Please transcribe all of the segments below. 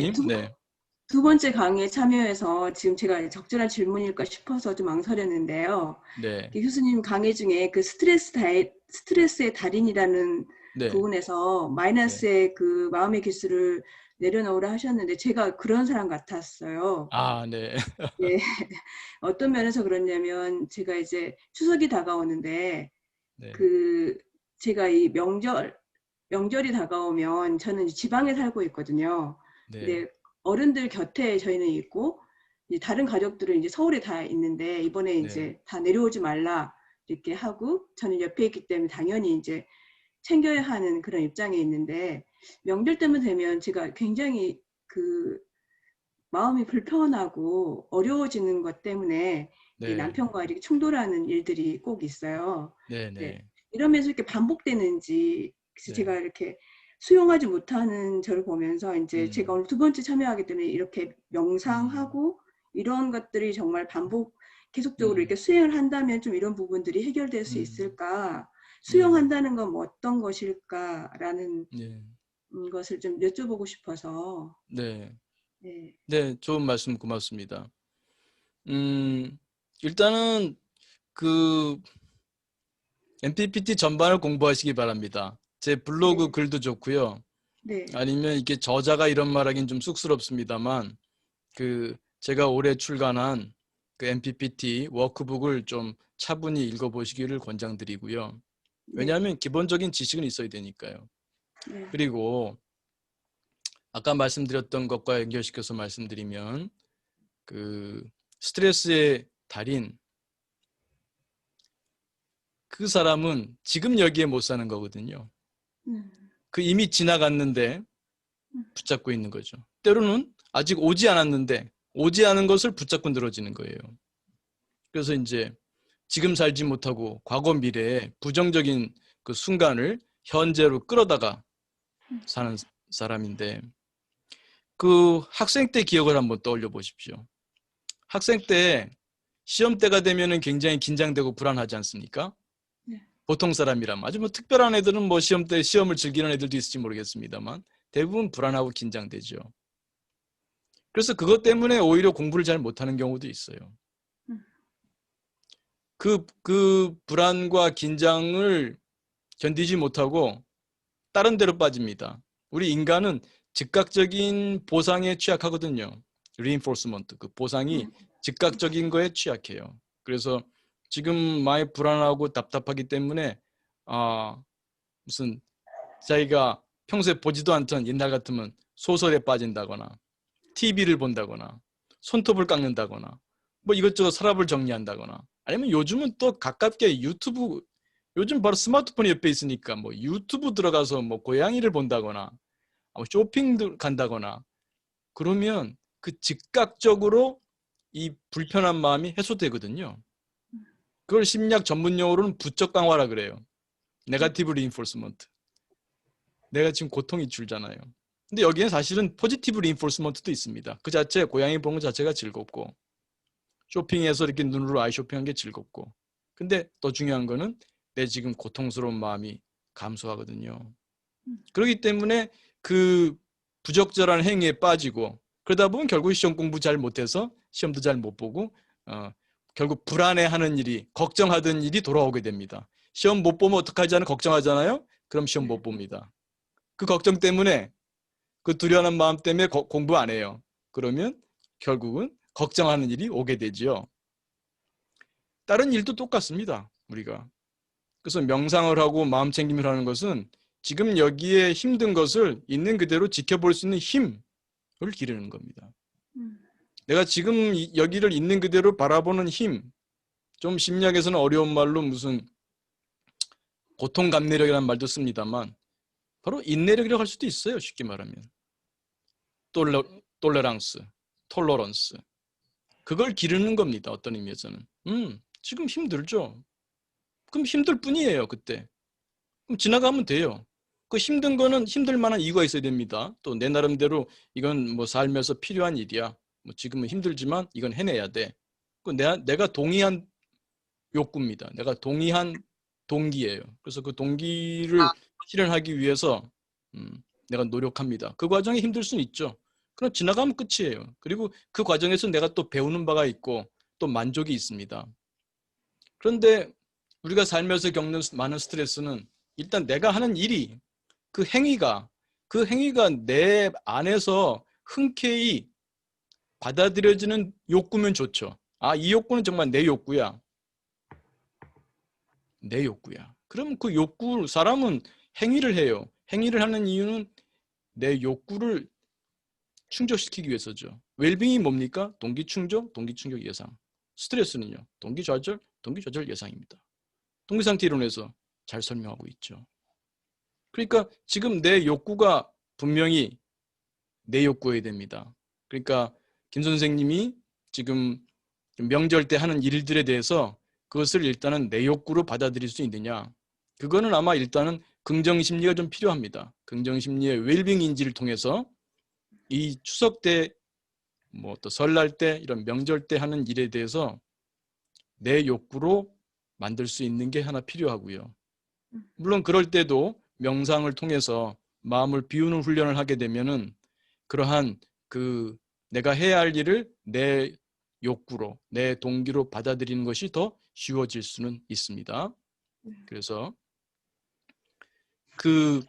네, 교수님. 네. 두 번째 강의에 참여해서 지금 제가 적절한 질문일까 싶어서 좀 망설였는데요. 네. 교수님 강의 중에 그 스트레스의 달인이라는 네. 부분에서 네. 마이너스의 그 마음의 기술을 내려놓으라 하셨는데 제가 그런 사람 같았어요. 아, 네. 네. 어떤 면에서 그러냐면 제가 이제 추석이 다가오는데 네. 그 제가 이 명절이 다가오면 저는 이제 지방에 살고 있거든요. 네. 근데 어른들 곁에 저희는 있고 이제 다른 가족들은 이제 서울에 다 있는데 이번에 네. 이제 다 내려오지 말라 이렇게 하고 저는 옆에 있기 때문에 당연히 이제 챙겨야 하는 그런 입장에 있는데 명절 때만 되면 제가 굉장히 그 마음이 불편하고 어려워지는 것 때문에 이 네. 남편과 이렇게 충돌하는 일들이 꼭 있어요. 네. 네. 네. 이러면서 이렇게 반복되는지 그래서 네. 제가 이렇게 수용하지 못하는 저를 보면서 이제 제가 음. 오늘 두 번째 참여하기 때문에 이렇게 음. 명상하고 이런 것들이 정말 반복 계속적으로 이렇게 음. 수행을 한다면 좀 이런 부분들이 해결될 수 음. 있을까? 네. 수용한다는 건 뭐 어떤 것일까라는 네. 것을 좀 여쭤보고 싶어서 네. 네. 네. 좋은 말씀 고맙습니다. 음, 일단은 그 MPPT 전반을 공부하시기 바랍니다. 제 블로그 네. 글도 좋고요. 네. 아니면 이게 저자가 이런 말하기는 좀 쑥스럽습니다만 그 제가 올해 출간한 그 MPPT 워크북을 좀 차분히 읽어보시기를 권장드리고요. 네. 왜냐하면 기본적인 지식은 있어야 되니까요. 네. 그리고 아까 말씀드렸던 것과 연결시켜서 말씀드리면 그 스트레스의 달인 그 사람은 지금 여기에 못 사는 거거든요. 그 이미 지나갔는데 붙잡고 있는 거죠. 때로는 아직 오지 않았는데 오지 않은 것을 붙잡고 늘어지는 거예요. 그래서 이제 지금 살지 못하고 과거 미래에 부정적인 그 순간을 현재로 끌어다가 사는 사람인데 그 학생 때 기억을 한번 떠올려 보십시오. 학생 때 시험 때가 되면은 굉장히 긴장되고 불안하지 않습니까? 네. 보통 사람이라면 아주 뭐 특별한 애들은 뭐 시험 때 시험을 즐기는 애들도 있을지 모르겠습니다만 대부분 불안하고 긴장되죠. 그래서 그것 때문에 오히려 공부를 잘 못하는 경우도 있어요. 그 불안과 긴장을 견디지 못하고 다른 데로 빠집니다. 우리 인간은 즉각적인 보상에 취약하거든요. reinforcement, 그 보상이 즉각적인 거에 취약해요. 그래서 지금 많이 불안하고 답답하기 때문에 무슨 자기가 평소에 보지도 않던 옛날 같으면 소설에 빠진다거나 TV를 본다거나 손톱을 깎는다거나 뭐 이것저것 서랍을 정리한다거나 아니면 요즘은 또 가깝게 유튜브 요즘 바로 스마트폰이 옆에 있으니까 뭐 유튜브 들어가서 뭐 고양이를 본다거나 쇼핑 간다거나 그러면 그 즉각적으로 이 불편한 마음이 해소되거든요. 그걸 심리학 전문 용어로는 부적 강화라 그래요. 네거티브 리인포스먼트. 내가 지금 고통이 줄잖아요. 근데 여기엔 사실은 포지티브 리인포스먼트도 있습니다. 그 자체 고양이 보는 것 자체가 즐겁고 쇼핑에서 이렇게 눈으로 아이 쇼핑한 게 즐겁고 근데 더 중요한 거는 내 지금 고통스러운 마음이 감소하거든요. 그렇기 때문에 그 부적절한 행위에 빠지고 그러다 보면 결국 시험 공부 잘 못해서 시험도 잘 못 보고 결국 불안해하는 일이 걱정하던 일이 돌아오게 됩니다. 시험 못 보면 어떡하지 하는 걱정하잖아요. 그럼 시험 못 봅니다. 그 걱정 때문에 그 두려운 마음 때문에 공부 안 해요. 그러면 결국은 걱정하는 일이 오게 되죠. 다른 일도 똑같습니다. 우리가. 그래서 명상을 하고 마음 챙김을 하는 것은 지금 여기에 힘든 것을 있는 그대로 지켜볼 수 있는 힘을 기르는 겁니다. 내가 지금 여기를 있는 그대로 바라보는 힘, 좀 심리학에서는 어려운 말로 무슨 고통 감내력이라는 말도 씁니다만 바로 인내력이라고 할 수도 있어요. 쉽게 말하면. 톨레랑스, 톨러런스. 그걸 기르는 겁니다. 어떤 의미에서는. 지금 힘들죠. 그럼 힘들 뿐이에요. 그때. 그럼 지나가면 돼요. 그 힘든 거는 힘들 만한 이유가 있어야 됩니다. 또 내 나름대로 이건 뭐 살면서 필요한 일이야. 뭐 지금은 힘들지만 이건 해내야 돼. 그 내가 동의한 욕구입니다. 내가 동의한 동기예요. 그래서 그 동기를 실현하기 위해서 내가 노력합니다. 그 과정이 힘들 수는 있죠. 그럼 지나가면 끝이에요. 그리고 그 과정에서 내가 또 배우는 바가 있고 또 만족이 있습니다. 그런데 우리가 살면서 겪는 많은 스트레스는 일단 내가 하는 일이 그 행위가 내 안에서 흔쾌히 받아들여지는 욕구면 좋죠. 아, 이 욕구는 정말 내 욕구야. 내 욕구야. 그럼 그 욕구, 사람은 행위를 해요. 행위를 하는 이유는 내 욕구를 충족시키기 위해서죠. 웰빙이 뭡니까? 동기 충족, 동기 충족 예상. 스트레스는요. 동기 좌절, 동기 좌절 예상입니다. 동기 상태 이론에서 잘 설명하고 있죠. 그러니까 지금 내 욕구가 분명히 내 욕구여야 됩니다. 그러니까 김 선생님이 지금 명절 때 하는 일들에 대해서 그것을 일단은 내 욕구로 받아들일 수 있느냐. 그거는 아마 일단은 긍정심리가 좀 필요합니다. 긍정심리의 웰빙 인지를 통해서 이 추석 때, 뭐 또 설날 때, 이런 명절 때 하는 일에 대해서 내 욕구로 만들 수 있는 게 하나 필요하고요. 물론 그럴 때도 명상을 통해서 마음을 비우는 훈련을 하게 되면은 그러한 그 내가 해야 할 일을 내 욕구로, 내 동기로 받아들이는 것이 더 쉬워질 수는 있습니다. 그래서 그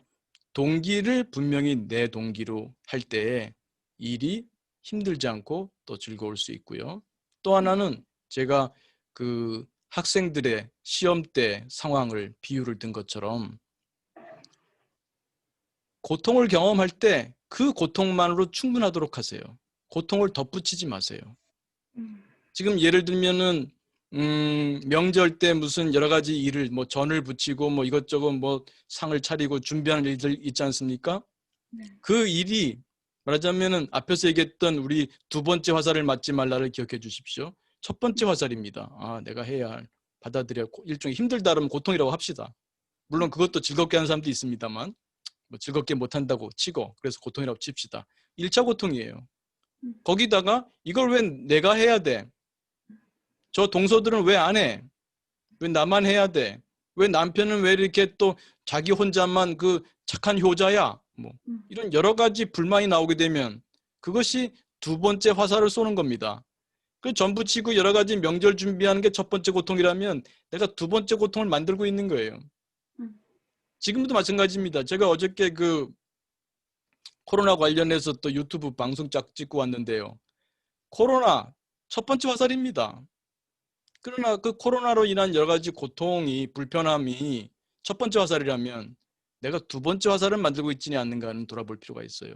동기를 분명히 내 동기로 할 때에 일이 힘들지 않고 또 즐거울 수 있고요. 또 하나는 제가 그 학생들의 시험 때 상황을 비유를 든 것처럼 고통을 경험할 때 그 고통만으로 충분하도록 하세요. 고통을 덧붙이지 마세요. 지금 예를 들면은 명절 때 무슨 여러 가지 일을 뭐 전을 부치고 뭐 이것저것 뭐 상을 차리고 준비하는 일들 있지 않습니까? 그 일이 말하자면은 앞에서 얘기했던 우리 두 번째 화살을 맞지 말라를 기억해 주십시오. 첫 번째 화살입니다. 아, 내가 해야 할 받아들여 일종의 힘들다 그러면 고통이라고 합시다. 물론 그것도 즐겁게 하는 사람도 있습니다만 뭐 즐겁게 못한다고 치고 그래서 고통이라고 칩시다. 1차 고통이에요. 거기다가 이걸 왜 내가 해야 돼? 저 동서들은 왜 안 해? 왜 나만 해야 돼? 왜 남편은 왜 이렇게 또 자기 혼자만 그 착한 효자야? 뭐 이런 여러 가지 불만이 나오게 되면 그것이 두 번째 화살을 쏘는 겁니다. 그 전부 치고 여러 가지 명절 준비하는 게 첫 번째 고통이라면 내가 두 번째 고통을 만들고 있는 거예요. 지금도 마찬가지입니다. 제가 어저께 그 코로나 관련해서 또 유튜브 방송 쫙 찍고 왔는데요. 코로나 첫 번째 화살입니다. 그러나 그 코로나로 인한 여러 가지 고통이 불편함이 첫 번째 화살이라면 내가 두 번째 화살을 만들고 있지는 않는가는 돌아볼 필요가 있어요.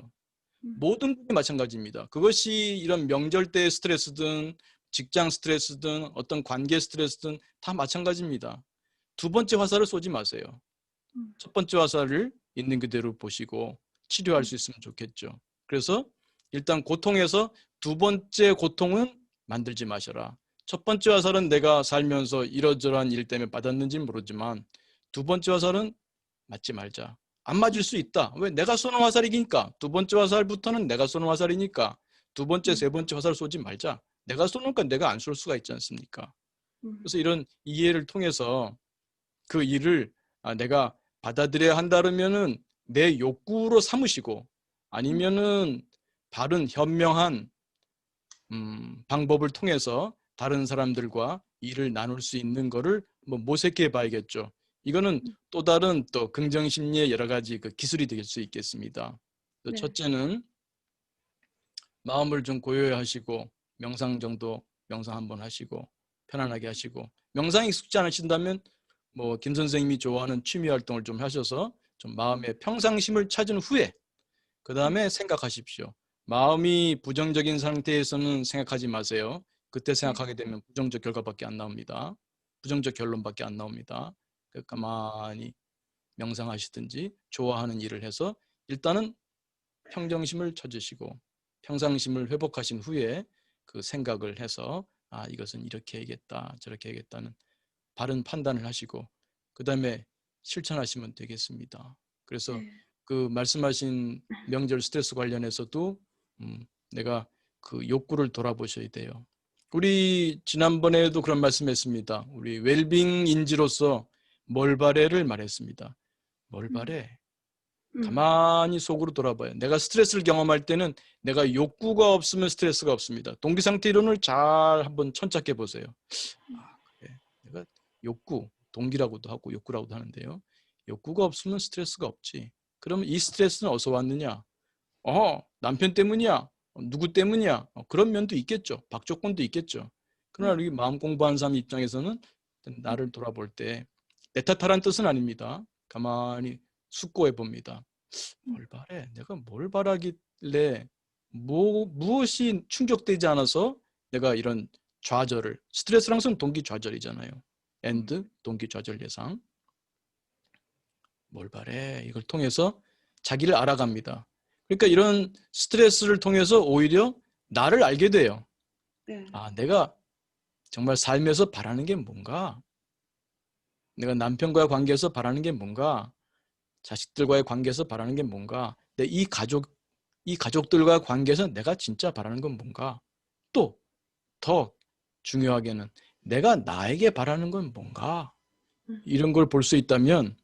모든 것이 마찬가지입니다. 그것이 이런 명절 때 스트레스든 직장 스트레스든 어떤 관계 스트레스든 다 마찬가지입니다. 두 번째 화살을 쏘지 마세요. 첫 번째 화살을 있는 그대로 보시고 치료할 수 있으면 좋겠죠. 그래서 일단 고통에서 두 번째 고통은 만들지 마셔라. 첫 번째 화살은 내가 살면서 이러저러한 일 때문에 받았는지는 모르지만 두 번째 화살은 맞지 말자. 안 맞을 수 있다. 왜? 내가 쏘는 화살이니까. 두 번째 화살부터는 내가 쏘는 화살이니까 두 번째, 세 번째 화살 쏘지 말자. 내가 쏘는 건 내가 안 쏠 수가 있지 않습니까? 그래서 이런 이해를 통해서 그 일을 내가 받아들여야 한다면은 내 욕구로 삼으시고 아니면은 바른 현명한 방법을 통해서 다른 사람들과 일을 나눌 수 있는 거를 뭐 모색해 봐야겠죠. 이거는 또 다른 또 긍정심리의 여러 가지 그 기술이 될 수 있겠습니다. 네. 첫째는 마음을 좀 고요히 하시고 명상 정도 명상 한번 하시고 편안하게 하시고 명상이 익숙지 않으신다면 뭐 김 선생님이 좋아하는 취미 활동을 좀 하셔서 좀 마음의 평상심을 찾은 후에 그 다음에 생각하십시오. 마음이 부정적인 상태에서는 생각하지 마세요. 그때 생각하게 되면 부정적 결과밖에 안 나옵니다. 부정적 결론밖에 안 나옵니다. 가만히 명상하시든지 좋아하는 일을 해서 일단은 평정심을 찾으시고 평상심을 회복하신 후에 그 생각을 해서 아, 이것은 이렇게 해야겠다 저렇게 해야겠다는 바른 판단을 하시고 그 다음에 실천하시면 되겠습니다. 그래서 그 말씀하신 명절 스트레스 관련해서도 내가 그 욕구를 돌아보셔야 돼요. 우리 지난번에도 그런 말씀했습니다. 우리 웰빙 인지로서 뭘 바래를 말했습니다. 뭘 바래? 가만히 속으로 돌아봐요. 내가 스트레스를 경험할 때는 내가 욕구가 없으면 스트레스가 없습니다. 동기상태 이론을 잘 한번 천착해 보세요. 그래. 내가 욕구, 동기라고도 하고 욕구라고도 하는데요. 욕구가 없으면 스트레스가 없지. 그러면 이 스트레스는 어디서 왔느냐? 남편 때문이야. 누구 때문이야? 그런 면도 있겠죠. 박조건도 있겠죠. 그러나 우리 마음 공부하는 사람 입장에서는 나를 돌아볼 때 내 탓하라는 뜻은 아닙니다. 가만히 숙고해 봅니다. 뭘 바래? 내가 뭘 바라길래 무엇이 충족되지 않아서 내가 이런 좌절을, 스트레스랑 항상 동기 좌절이잖아요. and 동기 좌절 예상. 뭘 바래? 이걸 통해서 자기를 알아갑니다. 그러니까 이런 스트레스를 통해서 오히려 나를 알게 돼요. 내가 정말 삶에서 바라는 게 뭔가? 내가 남편과의 관계에서 바라는 게 뭔가? 자식들과의 관계에서 바라는 게 뭔가? 이 가족들과의 관계에서 내가 진짜 바라는 건 뭔가? 또 더 중요하게는 내가 나에게 바라는 건 뭔가? 이런 걸 볼 수 있다면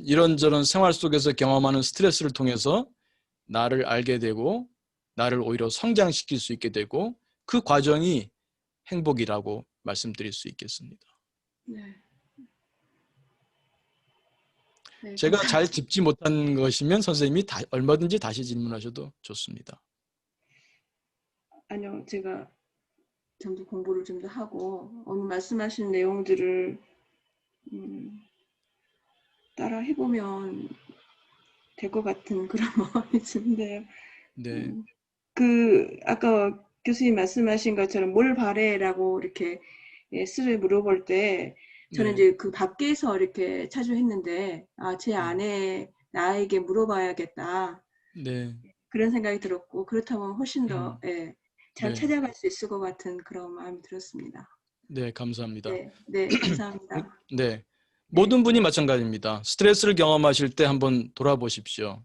이런저런 생활 속에서 경험하는 스트레스를 통해서 나를 알게 되고 나를 오히려 성장시킬 수 있게 되고 그 과정이 행복이라고 말씀드릴 수 있겠습니다. 네, 제가 잘 감사합니다. 짚지 못한 것이면 선생님이 얼마든지 다시 질문하셔도 좋습니다. 아니요, 제가 좀 더 공부를 좀 더 하고 오늘 말씀하신 내용들을 따라 해보면 될 것 같은 그런 마음이 드는데요. 네. 아까 교수님 말씀하신 것처럼 뭘 바래라고 이렇게 S를 물어볼 때 저는 네. 이제 그 밖에서 이렇게 자주 했는데 제 안에 나에게 물어봐야겠다. 네. 그런 생각이 들었고 그렇다면 훨씬 더 잘 네. 찾아갈 수 있을 것 같은 그런 마음이 들었습니다. 네, 감사합니다. 네, 감사합니다. 네. 네, 모든 분이 마찬가지입니다. 스트레스를 경험하실 때 한번 돌아보십시오.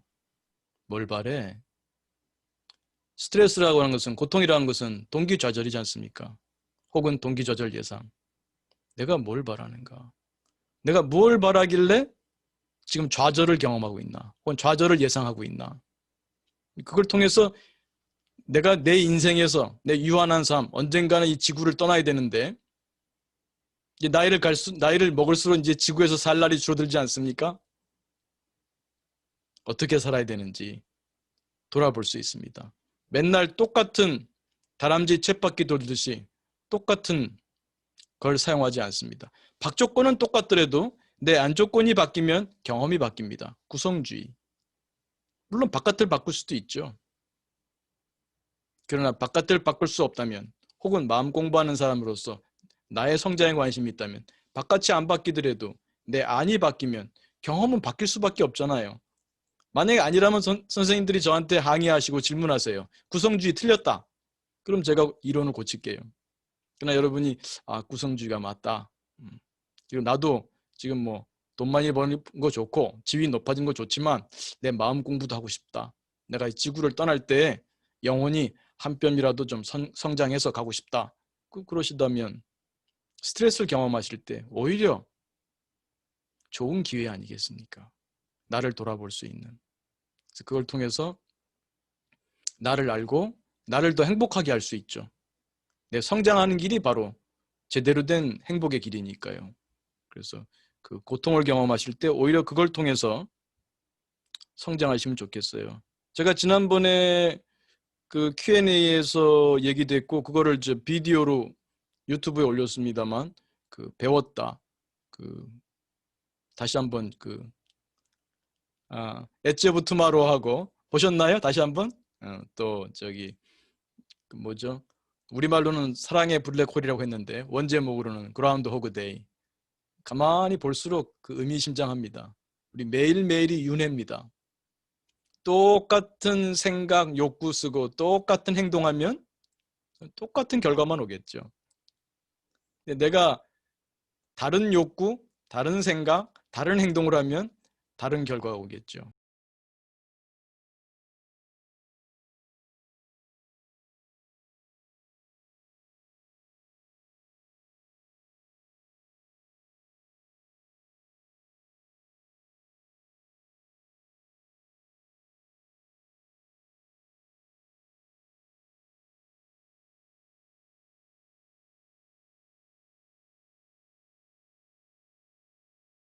뭘 바래? 스트레스라고 하는 것은, 고통이라는 것은 동기좌절이지 않습니까? 혹은 동기좌절 예상. 내가 뭘 바라는가? 내가 뭘 바라길래 지금 좌절을 경험하고 있나? 혹은 좌절을 예상하고 있나? 그걸 통해서 내가 내 인생에서 내 유한한 삶, 언젠가는 이 지구를 떠나야 되는데 이제 나이를 먹을수록 이제 지구에서 살 날이 줄어들지 않습니까? 어떻게 살아야 되는지 돌아볼 수 있습니다. 맨날 똑같은 다람쥐 쳇바퀴 돌듯이 똑같은 걸 사용하지 않습니다. 박조건은 똑같더라도 내 안조건이 바뀌면 경험이 바뀝니다. 구성주의. 물론 바깥을 바꿀 수도 있죠. 그러나 바깥을 바꿀 수 없다면 혹은 마음 공부하는 사람으로서 나의 성장에 관심이 있다면 바깥이 안 바뀌더라도 내 안이 바뀌면 경험은 바뀔 수밖에 없잖아요. 만약에 아니라면 선생님들이 저한테 항의하시고 질문하세요. 구성주의 틀렸다. 그럼 제가 이론을 고칠게요. 그러나 여러분이 구성주의가 맞다. 그리고 나도 지금 뭐 돈 많이 버는 거 좋고 지위 높아진 거 좋지만 내 마음 공부도 하고 싶다. 내가 이 지구를 떠날 때 영혼이 한 뼘이라도 좀 성장해서 가고 싶다. 그러시다면 스트레스를 경험하실 때 오히려 좋은 기회 아니겠습니까? 나를 돌아볼 수 있는. 그래서 그걸 통해서 나를 알고 나를 더 행복하게 할 수 있죠. 내 성장하는 길이 바로 제대로 된 행복의 길이니까요. 그래서 그 고통을 경험하실 때 오히려 그걸 통해서 성장하시면 좋겠어요. 제가 지난번에 그 Q&A에서 얘기됐고 그거를 저 비디오로 유튜브에 올렸습니다만 그 배웠다. 그 다시 한번 엣제브 투마로 하고 보셨나요? 다시 한번? 또 저기 그 뭐죠? 우리말로는 사랑의 블랙홀이라고 했는데 원제목으로는 그라운드 호그 데이. 가만히 볼수록 그 의미심장합니다. 우리 매일매일이 윤회입니다. 똑같은 생각, 욕구 쓰고 똑같은 행동하면 똑같은 결과만 오겠죠. 내가 다른 욕구, 다른 생각, 다른 행동을 하면 다른 결과가 오겠죠.